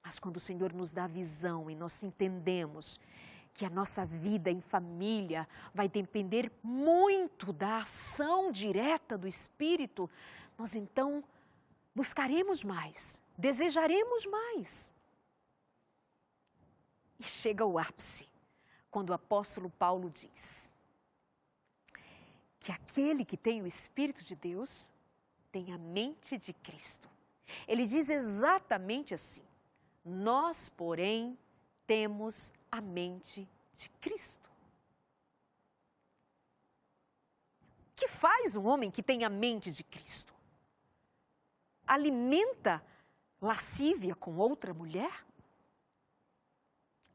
Mas quando o Senhor nos dá visão e nós entendemos que a nossa vida em família vai depender muito da ação direta do Espírito, nós então buscaremos mais, desejaremos mais. E chega o ápice, quando o apóstolo Paulo diz que aquele que tem o Espírito de Deus tem a mente de Cristo. Ele diz exatamente assim: nós, porém, temos a mente de Cristo. O que faz um homem que tem a mente de Cristo? Alimenta lascívia com outra mulher?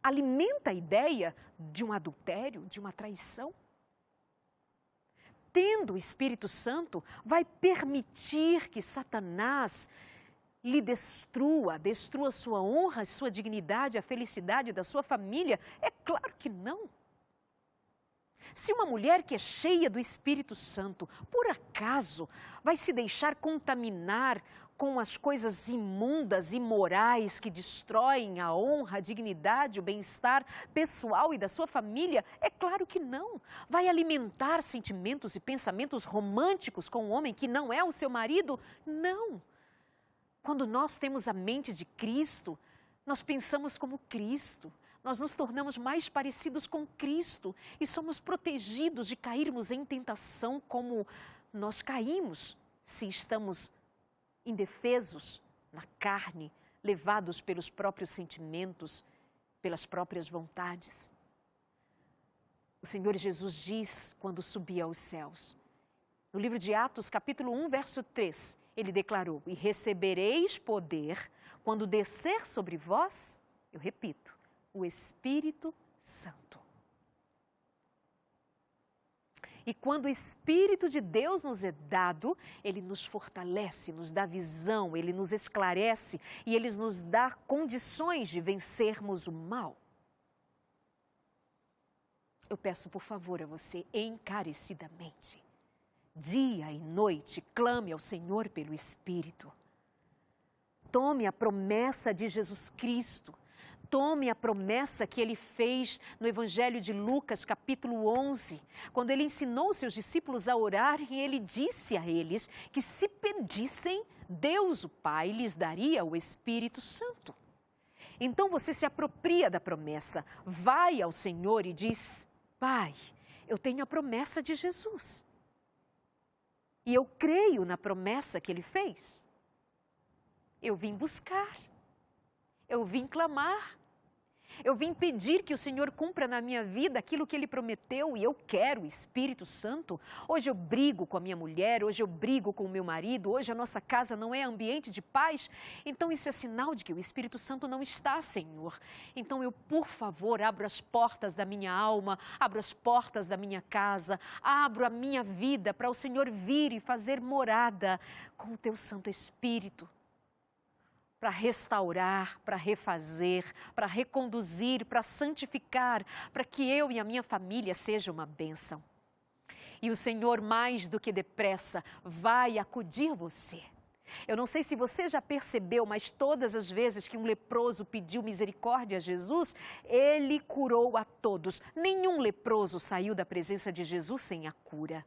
Alimenta a ideia de um adultério, de uma traição? Tendo o Espírito Santo, vai permitir que Satanás lhe destrua sua honra, sua dignidade, a felicidade da sua família? É claro que não. Se uma mulher que é cheia do Espírito Santo, por acaso, vai se deixar contaminar com as coisas imundas, imorais, que destroem a honra, a dignidade, o bem-estar pessoal e da sua família? É claro que não. Vai alimentar sentimentos e pensamentos românticos com um homem que não é o seu marido? Não. Quando nós temos a mente de Cristo, nós pensamos como Cristo, nós nos tornamos mais parecidos com Cristo e somos protegidos de cairmos em tentação como nós caímos se estamos indefesos na carne, levados pelos próprios sentimentos, pelas próprias vontades. O Senhor Jesus diz quando subia aos céus, no livro de Atos, capítulo 1, verso 3, ele declarou: e recebereis poder quando descer sobre vós, eu repito, o Espírito Santo. E quando o Espírito de Deus nos é dado, ele nos fortalece, nos dá visão, ele nos esclarece e ele nos dá condições de vencermos o mal. Eu peço por favor a você, encarecidamente, dia e noite, clame ao Senhor pelo Espírito. Tome a promessa de Jesus Cristo. Tome a promessa que ele fez no Evangelho de Lucas, capítulo 11, quando ele ensinou seus discípulos a orar e ele disse a eles que se pedissem, Deus o Pai lhes daria o Espírito Santo. Então você se apropria da promessa, vai ao Senhor e diz: Pai, eu tenho a promessa de Jesus. E eu creio na promessa que ele fez. Eu vim buscar, eu vim clamar, eu vim pedir que o Senhor cumpra na minha vida aquilo que ele prometeu e eu quero o Espírito Santo. Hoje eu brigo com a minha mulher, hoje eu brigo com o meu marido, hoje a nossa casa não é ambiente de paz. Então isso é sinal de que o Espírito Santo não está, Senhor. Então eu, por favor, abro as portas da minha alma, abro as portas da minha casa, abro a minha vida para o Senhor vir e fazer morada com o teu Santo Espírito. Para restaurar, para refazer, para reconduzir, para santificar, para que eu e a minha família seja uma bênção. E o Senhor, mais do que depressa, vai acudir você. Eu não sei se você já percebeu, mas todas as vezes que um leproso pediu misericórdia a Jesus, ele curou a todos. Nenhum leproso saiu da presença de Jesus sem a cura.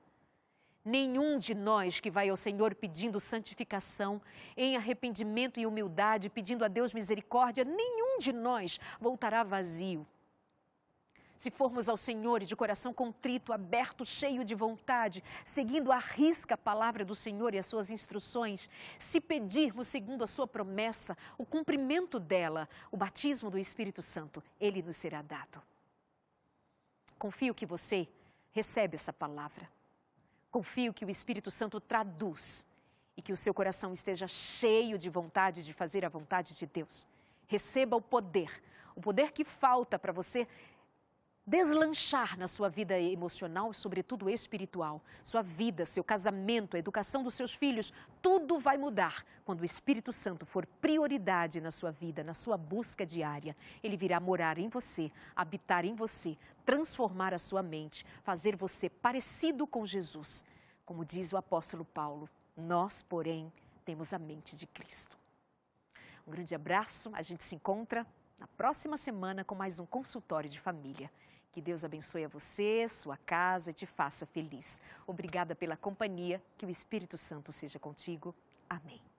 Nenhum de nós que vai ao Senhor pedindo santificação, em arrependimento e humildade, pedindo a Deus misericórdia, nenhum de nós voltará vazio. Se formos ao Senhor e de coração contrito, aberto, cheio de vontade, seguindo à risca a palavra do Senhor e as suas instruções, se pedirmos segundo a sua promessa, o cumprimento dela, o batismo do Espírito Santo, ele nos será dado. Confio que você recebe essa palavra. Confio que o Espírito Santo traduz e que o seu coração esteja cheio de vontade de fazer a vontade de Deus. Receba o poder que falta para você deslanchar na sua vida emocional, sobretudo espiritual. Sua vida, seu casamento, a educação dos seus filhos, tudo vai mudar quando o Espírito Santo for prioridade na sua vida, na sua busca diária. Ele virá morar em você, habitar em você, transformar a sua mente, fazer você parecido com Jesus. Como diz o apóstolo Paulo, nós, porém, temos a mente de Cristo. Um grande abraço, a gente se encontra na próxima semana com mais um consultório de família. Que Deus abençoe a você, sua casa e te faça feliz. Obrigada pela companhia, que o Espírito Santo seja contigo. Amém.